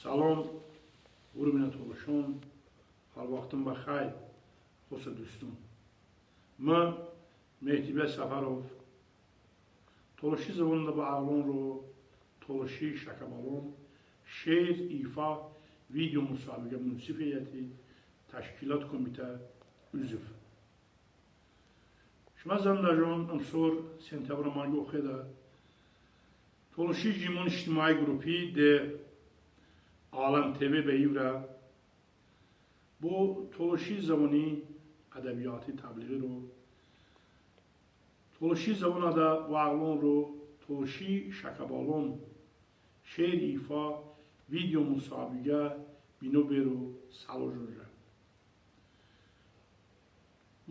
سلام قربونت oluşun. Har vaxtın baxay. Xosa dostum. Mən Mehdibe Səfərov Toluşi zamanında bu ağlın ro Toluşi Şakabalon şeir, ifa, video müsabiqə münsif heyəti təşkilat komitə üzv. Şuma zandajon amsor sentyabr mangi oxeda Toluşi Cimon İctimai Grupi de Alam TV beyivra bu Toluşi zamanı ədəbiyyatı təbliği ro Toluşi zamanada vağlon ro Toluşi Şakabalon şeir, ifa, video müsabiqə binobero salojunca.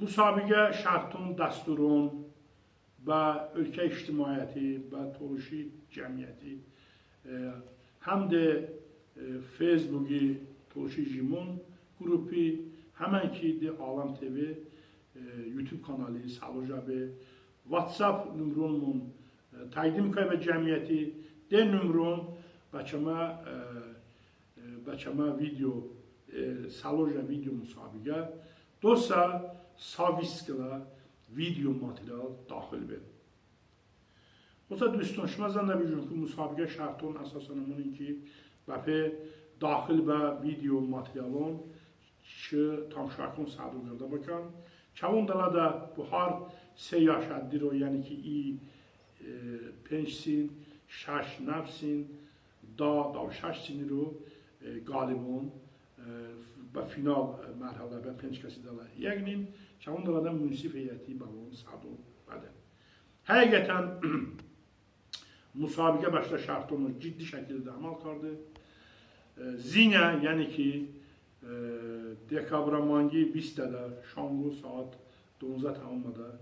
Müsabiqə şartın, dasturun və ölkə ictimaiyyəti və Toluşi cəmiyyəti həm də Facebook'u Toluşi Cimon qrupu, həmən ki de Alam TV YouTube kanalı Salojabe, WhatsApp nömrənin təqdim və cəmiyyəti de nömrən Bəçəmə video Saloja video müsabiqə dosa saviskla video material daxil verin. Osa düstünşmazdan da bir cümkü müsabiqə şartının əsasanımının ki bəpə daxil və video materialın ki tamşakın sadırlarda bakan. Çavundala da bu har se yaşaddır o yani ki iyi pençsin, şaş nefsin, da şaş sinir o galibon və final mərhələ və penç kəsidələ. Yəqinin çavundaladan münsif heyəti balon sadır bədə. Həqiqətən müsabiqə başda şartını ciddi şəkildə əmal qardı. Zine yani ki Dekabramangi 20'de şangu saat 9'a tamamladı.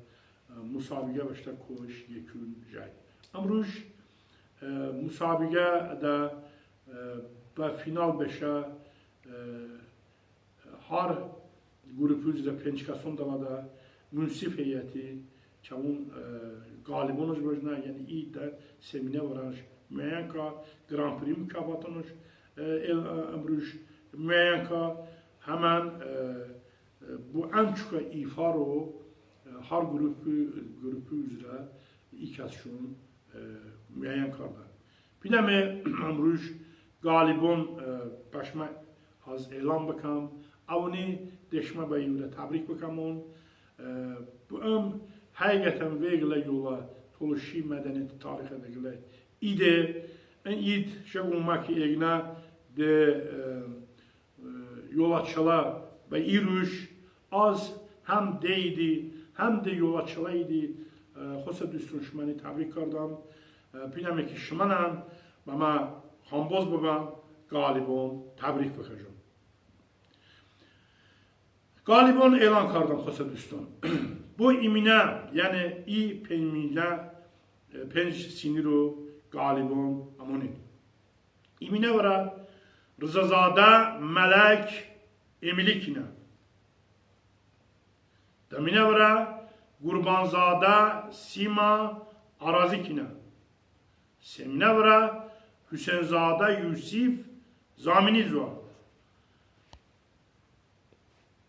Müsabiqə başda koş yekun jay. Amruj müsabiqə də və final 5'e har grupu üzrə pençkason dalada münsif heyəti çavun galibonuz bojna yani iyi də semine varanj müəyyən ka Grand Prix mükafatınız امروز میان که همان bu en çok ifar o her grupu üzere ikasyon müəyyən kardan. Bir de mi امروز galibon başma az elan bakam, avni deşme beyimle tebrik bakam on. Bu həqiqətən veğlə yola Toluşi mədəniyyəti tarixədə gələ ide en iyi şey olmak yerine de yol açıla ve İruş az hem deydi hem de yol açılaydı. Xosa düstünşməni təbrik kardam. Biləm ki şımanan ama Xamboz babam galibon təbrik bakacağım. Galibon elan kardam xosa düstün. Bu imine yani iyi penmiyle penç siniro galibon amonin. İmine vara Rızazade Melek Emilikine. Demine vara Gurbanzade Sima Arazikine. Semine vara Hüseyinzade Yusif Zaminizva.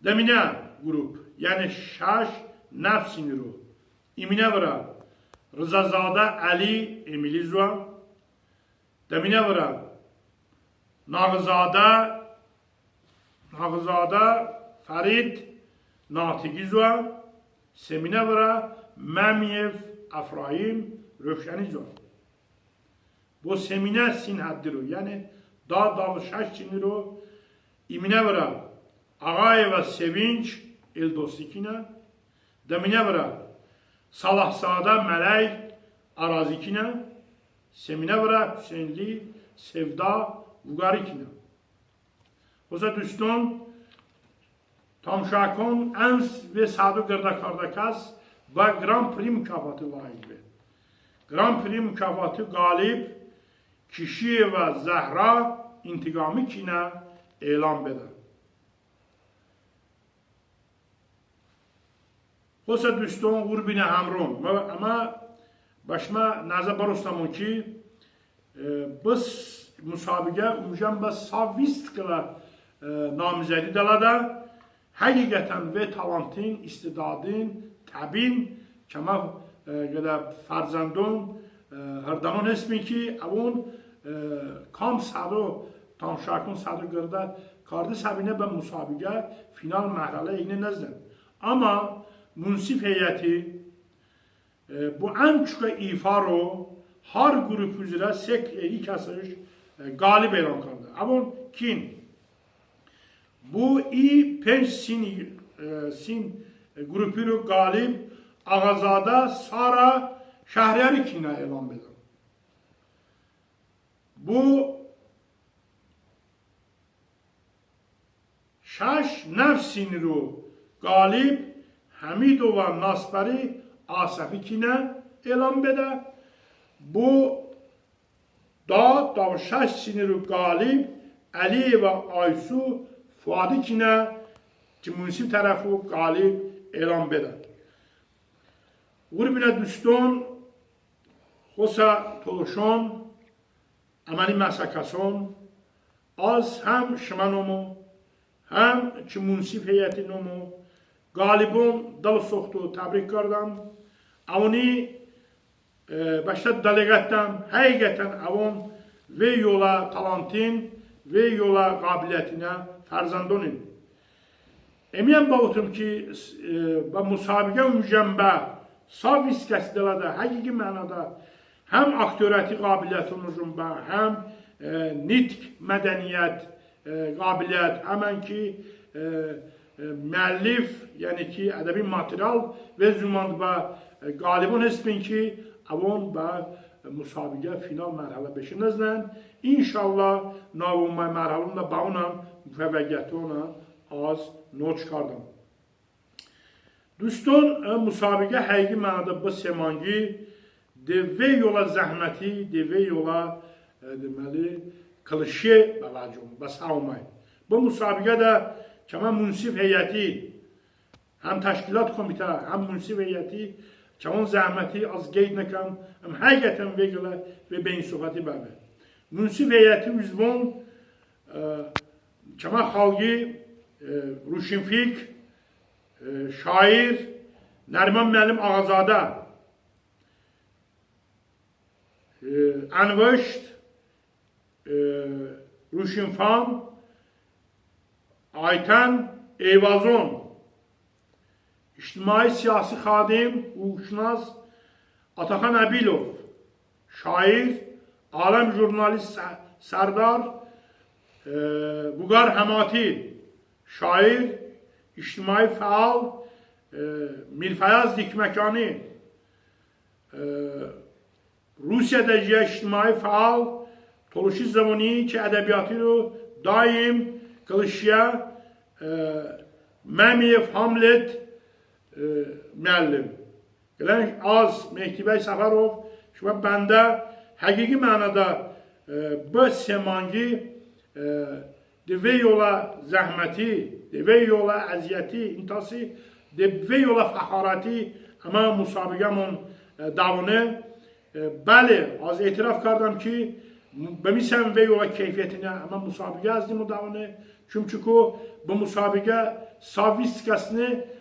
Demine grup yani şaş nefsiniru. İmine vara Rızazade Ali Emilizva. Demine vara Nağızade Farid Natigizva. Semine vara Məmiyev Afraim Rövşənizva. Bu semine sin haddir o. Yani dalışaş sinir o. İmine vara Ağayeva Sevinç Eldostikine. Demine vara Salahzade Mələk Arazikine. Semine vara Hüseynli Sevda Ugarikine. Xosa düstün tamşakon ens ve sadu gırdakardakas ve Grand Prix mükafatı layık ve Grand Prix mükafatı galip kişi ve Zehra intikamı kine elan beder. Xosa düstün gurbine hamron ama başma naza barostamon ki biz müsabiqə umuşam və savist qıla namizədi dəlada həqiqətən və talentin, istidadın, təbin kəma qədər farzandon hərdanon esmin ki, avun kam sadı tamşakun sadı qırda kardı səbinə və müsabiqə final mərhələ eyni nəzdən. Amma münsif heyəti bu ən çoxu ifa ro har grup üzrə ilk asış galib elan kıldı. Avun kin bu penç sin grupu ro galib Ağazada Sara Şəhriyari kinə elan edir. Bu şaş nefsini ro galib Hamidova Naspari Asafi kinə elan edir. Bu da şaş siniri galib Ali ve Aysu Fuadi kinə ki münsif tərəfi galib elan edir. Qurbinə düstun Xosa Toluşon Əməli Məsakason az həm Şimanomu həm ki münsif heyətinomu galibun dal soxtu təbrik kardam. Avuni başta delegatdan həqiqətən avun ve yola talentin ve yola qabiliyyətinə fərzandonin. Emiyəm bağıtım ki müsabiqə mücəmbə sağ viskəsidə həqiqi mənada həm aktörəti qabiliyyətimizin və həm nitq mədəniyyət qabiliyyət, həmən ki müəllif, yəni ki ədəbi material və zümand və qalibun esbin ki avon və müsabiqə final mərhələ 5-nəzdən inşallah navunmay mərhəlində bağınan müfəvvəqiyyəti ona az no çıxardım. Dostun müsabiqə həqiqi mənada bu semangi devə yola zəhməti, devə yola deməli qılışı bəlacım və savmay. Bu müsabiqə də kəmə münsif heyəti, həm təşkilat komitə, həm münsif heyəti kəmən zəhməti az qeyd nəkəm, həm həqiqətən vəqilə və beyin sohbəti bəbə. Münsif heyəti üzvun kəmə xalqi Ruşinfik, şair Nəriman müəllim Ağazadə, Ənvəşt, Ruşinfam, Aytən Eyvazon, İctimai siyasi xadim, hukukşünas Ataxan Əbilov, şair, aləm jurnalist Sərdar Vüqar Həmati, şair, İctimai fəal Mirfəyaz Dikməkani, Rusiyada ictimai fəal Toluşi Zavoni ki ədəbiyyatı daim qılışıya Məmiyev Hamlet müəllim. Az Mehdi bəy Səfərov və bəndə həqiqi mənada bu semangi devə yola zəhməti, devə yola əziyyəti, intası, devə yola fəxarəti amma müsabiqəmon davını bəli, az etiraf kardam ki bəmisəm və yola keyfiyyətinə amma müsabiqə azdim o davını çünki bu müsabiqə savistikasını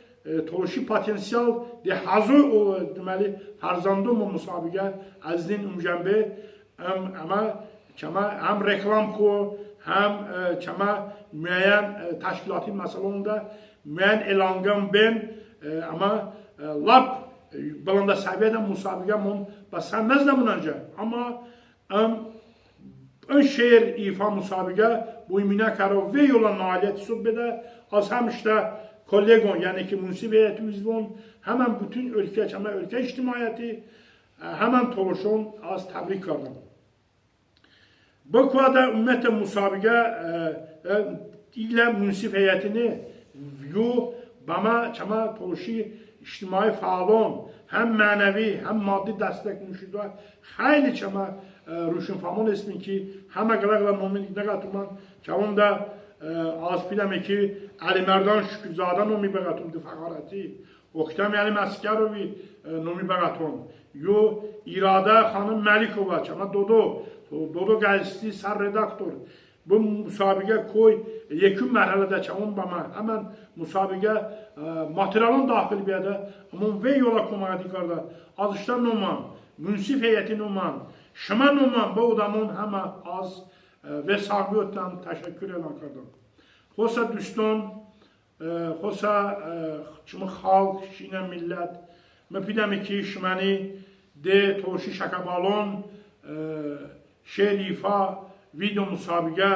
Toluşi potensial de hazır o deməli farzandum o müsabiqə əzdin umcəmbi amma həm reklam ko həm müəyyən təşkilati məsələsində müəyyən elanqam ben amma lap balanda səviyyədə müsabiqəmon və sənməz də bunanca amma ön şehir ifa müsabiqə bu iminə karo və yola nailiyyəti subbədə az həm işte kollegon yani ki münsif heyeti üzvun hemen bütün ülke ictimaiyyəti hemen Toluşon az təbrik kardım. Bu kuada ümumiyyətlə müsabiqə ilə münsif heyetini bana Toluşi ictimai faalon hem mənəvi hem maddi dəstək müşüdə xeyli Ruşinfamon ismi ki həmə qəlaqla nominlikdə qatılman kəvun da az biləm ki Əli Mərdan Şükürzadən o mibəqatımdı fəqarəti Oktay Müəllim Əsgərovi Numi Bəqaton, yo İradə xanım Məlikova, ama Dodo qəzisi sər redaktor. Bu müsabiqə koy yekun mərhələdə çəmun bama həmən müsabiqə materialın daxil bir də amma və yola komandikarda azışdan noman, münsif heyəti noman, şıma noman bu odamın həmə az və sahibi ötdən təşəkkür edən qardan. Xosa düstun, xosa çımı xalq, şinə millət, məpidəmi ki şıməni de toşi şakabalon, şerifa, video müsabiqə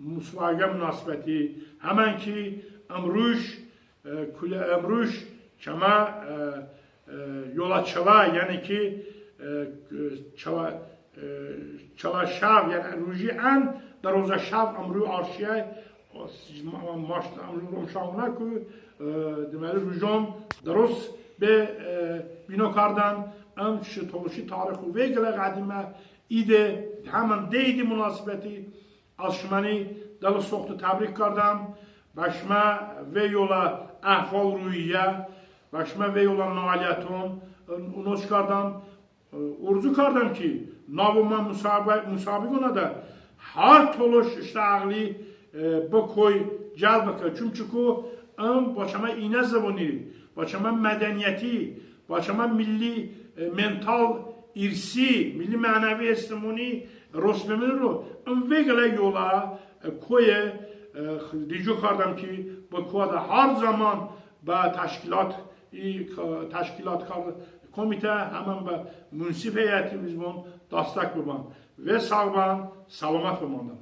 münasibəti, həmən ki əmruş kəmə yolaçıla, yəni ki çalışav, yəni ruji ən darozaşav əmru arşiyə romşavına ki deməli rujon daroz be binokardan ən toluşi tarixu veglə qədimə İde hemen deydi münasibəti azşımani dalı soxtu təbrik kardam. Başma ve yola əhval rüyyə, başma ve yola nailiyyətum, onu çıkardam. Urzu kardam ki, navuma müsabiq ona da har toluş işte ağli bu koy cəl bakır. Çünkü başama inə zavoni, başama mədəniyyəti, başama milli mental irsi, milli mənəvi estimoni rosbemin ro învegele yola koye rico kardam ki bu koda her zaman ba təşkilat komite hemen ba münsif heyetimiz bon dastak buban ve sağban salamat bumandan.